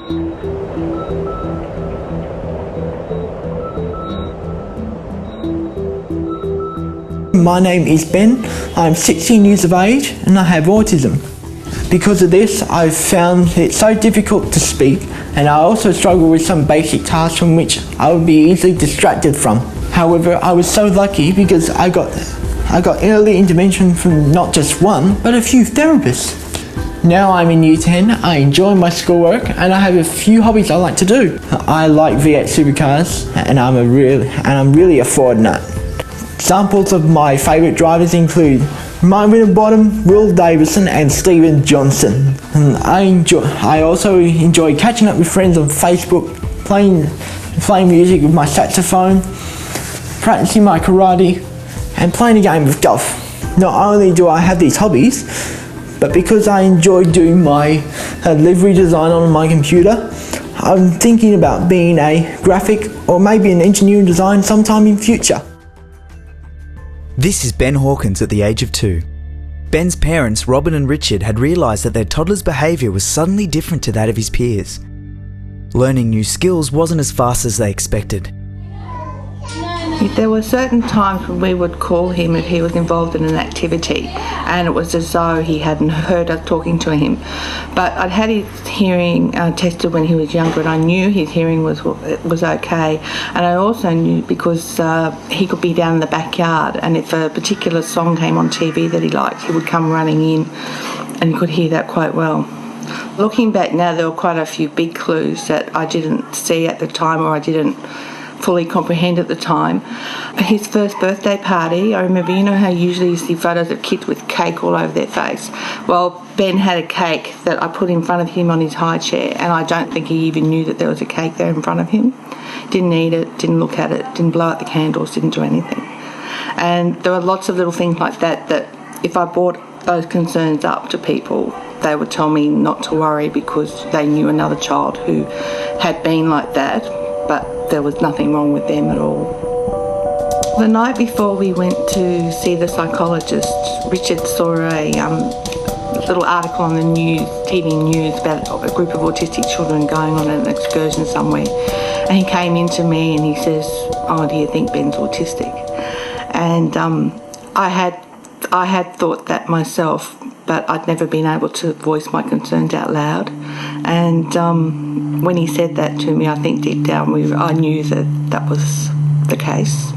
My name is Ben, I'm 16 years of age and I have autism. Because of this, I've found it so difficult to speak, and I also struggle with some basic tasks from which I would be easily distracted from. However, I was so lucky because I got early intervention from not just one, but a few therapists. Now I'm in Year 10, I enjoy my schoolwork and I have a few hobbies I like to do. I like V8 supercars and I'm really a Ford nut. Examples of my favourite drivers include Mark Winterbottom, Will Davison and Steven Johnson. And I also enjoy catching up with friends on Facebook, playing music with my saxophone, practicing my karate and playing a game of golf. Not only do I have these hobbies, but because I enjoy doing my livery design on my computer, I'm thinking about being a graphic or maybe an engineering design sometime in future. This is Ben Hawkins at the age of 2. Ben's parents, Robin and Richard, had realised that their toddler's behaviour was suddenly different to that of his peers. Learning new skills wasn't as fast as they expected. There were certain times when we would call him if he was involved in an activity, and it was as though he hadn't heard us talking to him. But I'd had his hearing tested when he was younger, and I knew his hearing was okay. And I also knew because he could be down in the backyard, and if a particular song came on TV that he liked, he would come running in, and you could hear that quite well. Looking back now, there were quite a few big clues that I didn't see at the time, or I didn't fully comprehend at the time. His first birthday party, I remember, you know how usually you see photos of kids with cake all over their face? Well, Ben had a cake that I put in front of him on his high chair, and I don't think he even knew that there was a cake there in front of him. Didn't eat it, didn't look at it, didn't blow out the candles, didn't do anything. And there were lots of little things like that if I brought those concerns up to people, they would tell me not to worry because they knew another child who had been like that, but there was nothing wrong with them at all. The night before we went to see the psychologist, Richard saw a little article on the news, TV news, about a group of autistic children going on an excursion somewhere. And he came in to me and he says, "Oh, do you think Ben's autistic?" And I had thought that myself, but I'd never been able to voice my concerns out loud. And when he said that to me, I think deep down I knew that was the case.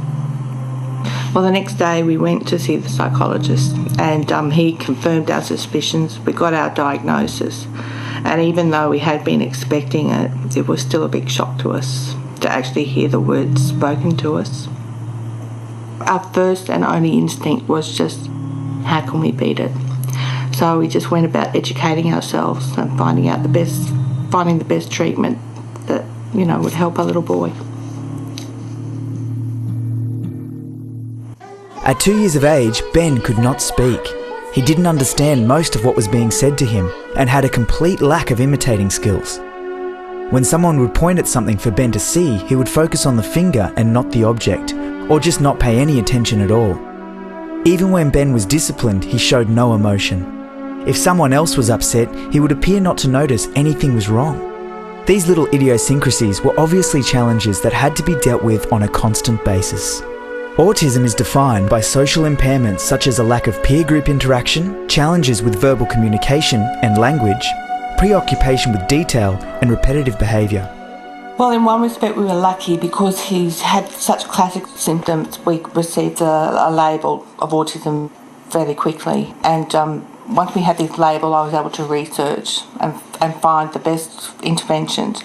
Well, the next day we went to see the psychologist, and he confirmed our suspicions. We got our diagnosis, and even though we had been expecting it, it was still a big shock to us to actually hear the words spoken to us. Our first and only instinct was just, how can we beat it? So we just went about educating ourselves and finding the best treatment that, would help our little boy. At 2 years of age, Ben could not speak. He didn't understand most of what was being said to him and had a complete lack of imitating skills. When someone would point at something for Ben to see, he would focus on the finger and not the object, or just not pay any attention at all. Even when Ben was disciplined, he showed no emotion. If someone else was upset, he would appear not to notice anything was wrong. These little idiosyncrasies were obviously challenges that had to be dealt with on a constant basis. Autism is defined by social impairments such as a lack of peer group interaction, challenges with verbal communication and language, preoccupation with detail, and repetitive behaviour. Well, in one respect we were lucky because he's had such classic symptoms. We received a label of autism fairly quickly, and once we had this label I was able to research and find the best interventions.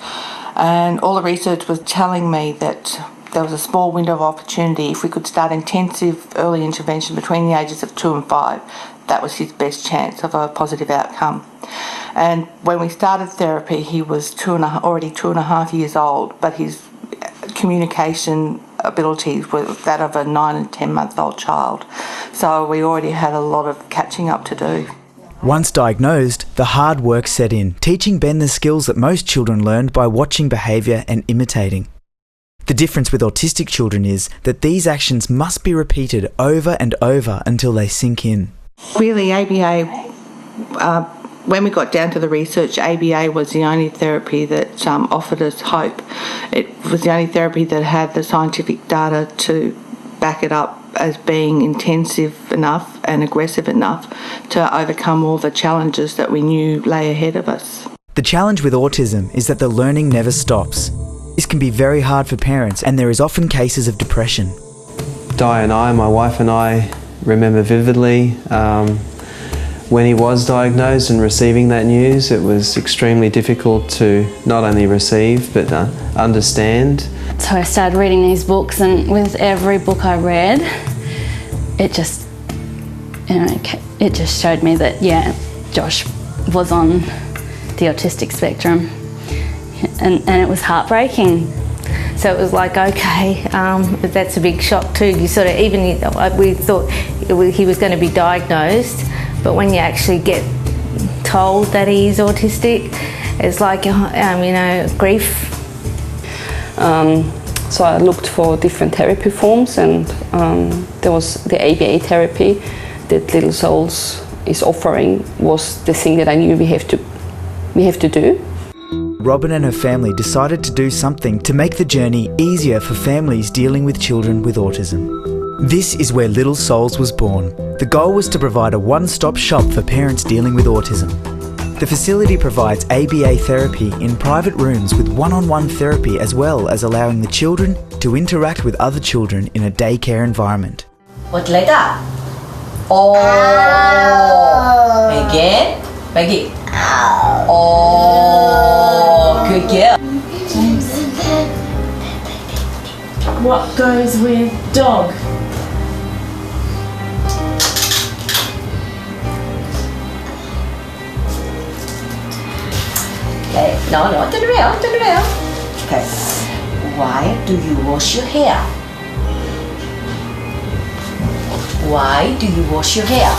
And all the research was telling me that there was a small window of opportunity. If we could start intensive early intervention between the ages of 2 and 5, that was his best chance of a positive outcome. And when we started therapy, he was already 2.5 years old, but his communication abilities were that of a 9 and 10-month-old child. So we already had a lot of catching up to do. Once diagnosed, the hard work set in, teaching Ben the skills that most children learned by watching behaviour and imitating. The difference with autistic children is that these actions must be repeated over and over until they sink in. Really, ABA when we got down to the research, ABA was the only therapy that offered us hope. It was the only therapy that had the scientific data to back it up as being intensive enough and aggressive enough to overcome all the challenges that we knew lay ahead of us. The challenge with autism is that the learning never stops. This can be very hard for parents, and there is often cases of depression. Di and I, my wife and I, remember vividly when he was diagnosed and receiving that news. It was extremely difficult to not only receive but understand. So I started reading these books, and with every book I read, it just showed me that, yeah, Josh was on the autistic spectrum, and it was heartbreaking. So it was like, okay, that's a big shock too. You sort of, we thought he was going to be diagnosed, but when you actually get told that he's autistic, it's like, grief. So I looked for different therapy forms, and there was the ABA therapy that Little Souls is offering was the thing that I knew we have to do. Robin and her family decided to do something to make the journey easier for families dealing with children with autism. This is where Little Souls was born. The goal was to provide a one-stop shop for parents dealing with autism. The facility provides ABA therapy in private rooms with one-on-one therapy, as well as allowing the children to interact with other children in a daycare environment. What letter? O. Again. Maggie. O. Good girl. What goes with dog? Okay. No, turn around. Okay. Why do you wash your hair? Why do you wash your hair?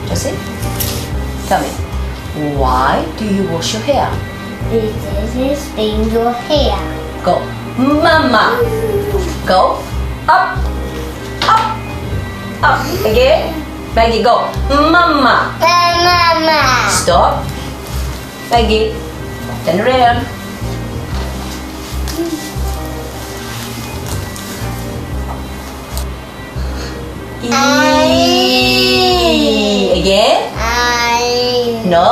Josie, tell me. Why do you wash your hair? This is in your hair. Go. Mama. Go. Up. Again. Maggie, go. Mama. Mama. Stop. Maggie, turn around. Again. No.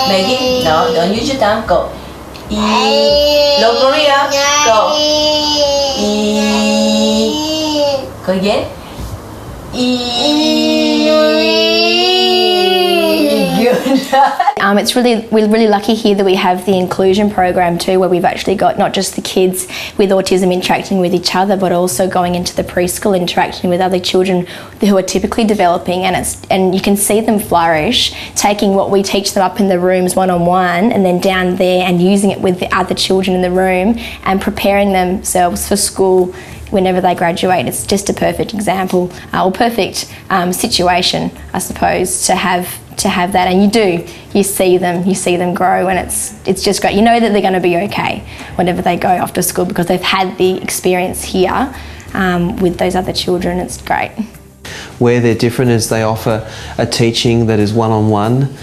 Maggie, no, don't use your tongue. Go. Look, Maria. Go. Go again. We're really lucky here that we have the inclusion program too, where we've actually got not just the kids with autism interacting with each other, but also going into the preschool interacting with other children who are typically developing, and you can see them flourish, taking what we teach them up in the rooms one-on-one and then down there and using it with the other children in the room and preparing themselves for school whenever they graduate. It's just a perfect example, or perfect situation, I suppose, to have that. And you see them grow, and it's just great. You know that they're going to be okay whenever they go off to school because they've had the experience here with those other children. It's great. Where they're different is they offer a teaching that is one-on-one,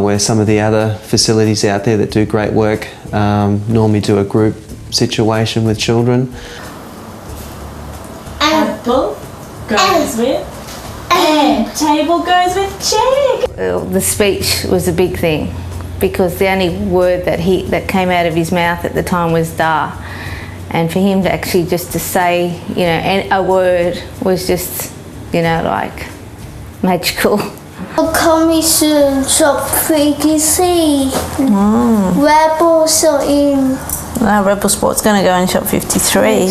where some of the other facilities out there that do great work normally do a group situation with children. Apple goes with and table goes with chair. The speech was a big thing because the only word that came out of his mouth at the time was da, and for him to actually just to say, a word was just, like magical. Coming soon, shop freaky. Rebels are in. Rebel Sport's going to go in shop 53.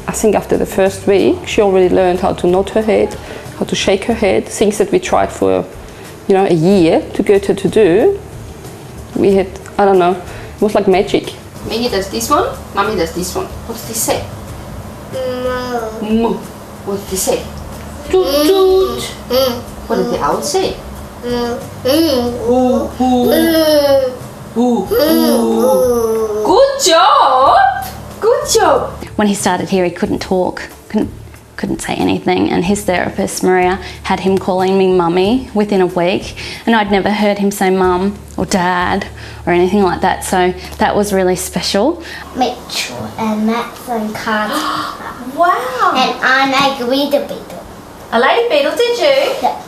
I think after the first week, she already learned how to nod her head, how to shake her head, things that we tried for, a year to get her to do. We had, I don't know, it was like magic. Minnie does this one, Mummy does this one. What does this say? Moo. What does this say? Toot toot. What does the owl say? Good job! Good job! When he started here, he couldn't talk, couldn't say anything, and his therapist, Maria, had him calling me mummy within a week, and I'd never heard him say mum or dad or anything like that, so that was really special. Mitchell and Max and cards. Wow. And I like read the beetle. A lady beetle, did you? Yeah.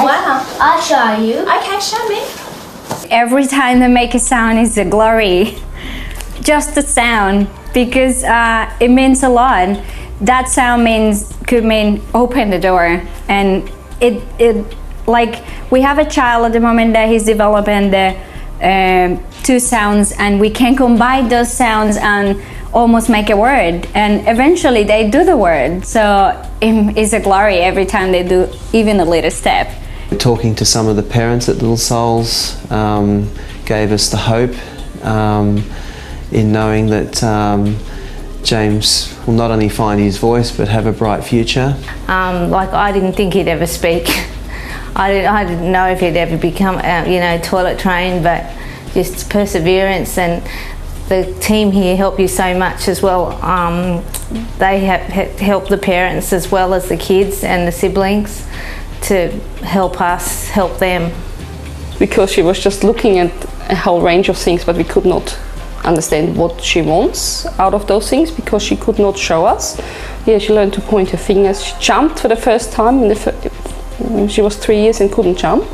Wow. I'll show you. Okay, show me. Every time they make a sound is a glory. Just the sound, because it means a lot. That sound could mean open the door, and it like we have a child at the moment that he's developing the two sounds, and we can combine those sounds and almost make a word, and eventually they do the word. So it's a glory every time they do even a little step. Talking to some of the parents at Little Souls gave us the hope in knowing that James will not only find his voice but have a bright future. Like, I didn't think he'd ever speak. I didn't know if he'd ever become, toilet trained, but just perseverance, and the team here help you so much as well. They have helped the parents as well as the kids and the siblings to help us help them. Because she was just looking at a whole range of things, but we could not understand what she wants out of those things because she could not show us. Yeah, she learned to point her fingers. She jumped for the first time when she was 3 years and couldn't jump.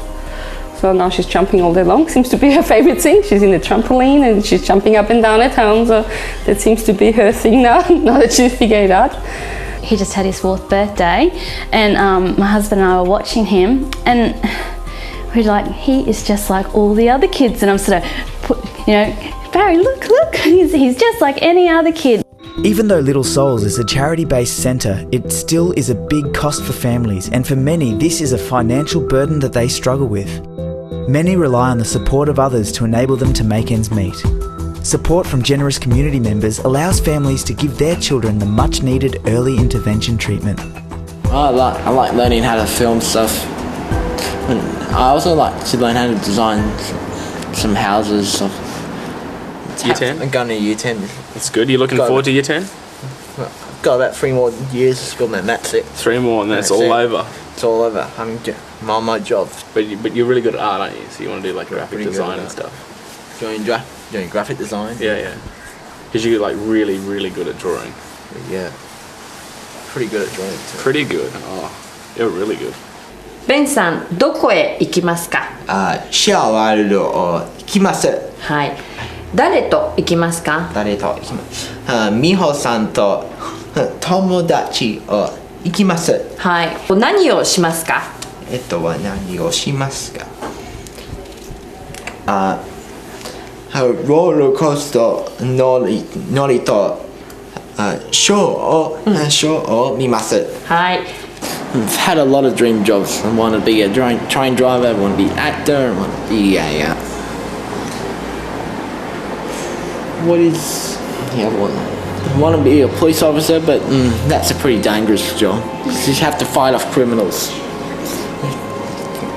So now she's jumping all day long. Seems to be her favorite thing. She's in the trampoline and she's jumping up and down at home. So that seems to be her thing now, now that she's figured it out. He just had his 4th birthday, and my husband and I were watching him, and we're like, he is just like all the other kids. And I'm sort of, Barry, look, he's just like any other kid. Even though Little Souls is a charity-based centre, it still is a big cost for families, and for many this is a financial burden that they struggle with. Many rely on the support of others to enable them to make ends meet. Support from generous community members allows families to give their children the much-needed early intervention treatment. I like learning how to film stuff. And I also like to learn how to design some houses. Stuff. Year 10? I'm going to Year 10. That's good. You're looking forward to Year 10? Got about 3 more years of school and that's it. 3 more and that's all over. It's all over. I'm on my job. But you're really good at art, aren't you? So you want to do like graphic design and stuff. Doing graphic design? Yeah. Because you're like really, really good at drawing. Yeah. Pretty good at drawing too. Pretty good. Oh, you're really good. ベンさん、どこへ行きますか？シェアワールドを行きます。はい。誰と行きますか？誰と行きます。美穂さんと友達を行きます。はい。何をしますか？何をしますか？ロールコースター乗りとショーを見ます。はい。I've had a lot of dream jobs. I want to be a train driver, I want to be an actor, I want to be a... I want to be a police officer, but that's a pretty dangerous job. You just have to fight off criminals.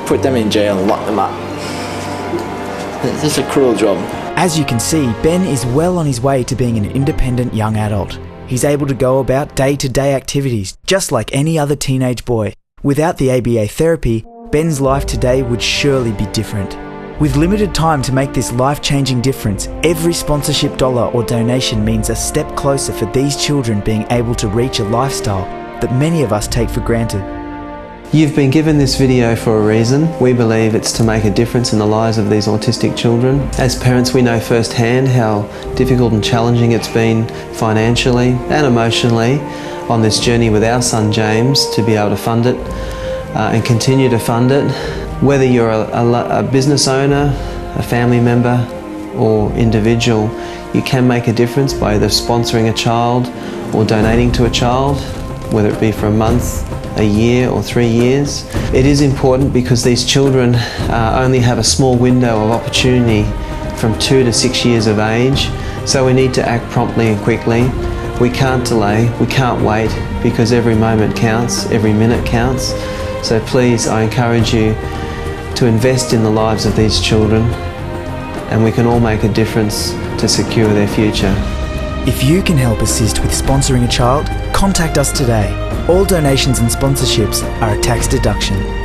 Put them in jail and lock them up. It's a cruel job. As you can see, Ben is well on his way to being an independent young adult. He's able to go about day-to-day activities, just like any other teenage boy. Without the ABA therapy, Ben's life today would surely be different. With limited time to make this life-changing difference, every sponsorship dollar or donation means a step closer for these children being able to reach a lifestyle that many of us take for granted. You've been given this video for a reason. We believe it's to make a difference in the lives of these autistic children. As parents, we know firsthand how difficult and challenging it's been financially and emotionally on this journey with our son James to be able to fund it and continue to fund it. Whether you're a business owner, a family member or individual, you can make a difference by either sponsoring a child or donating to a child, whether it be for a month, a year or 3 years. It is important because these children only have a small window of opportunity from 2 to 6 years of age, so we need to act promptly and quickly. We can't delay, we can't wait, because every moment counts, every minute counts. So please, I encourage you to invest in the lives of these children, and we can all make a difference to secure their future. If you can help assist with sponsoring a child, contact us today. All donations and sponsorships are a tax deduction.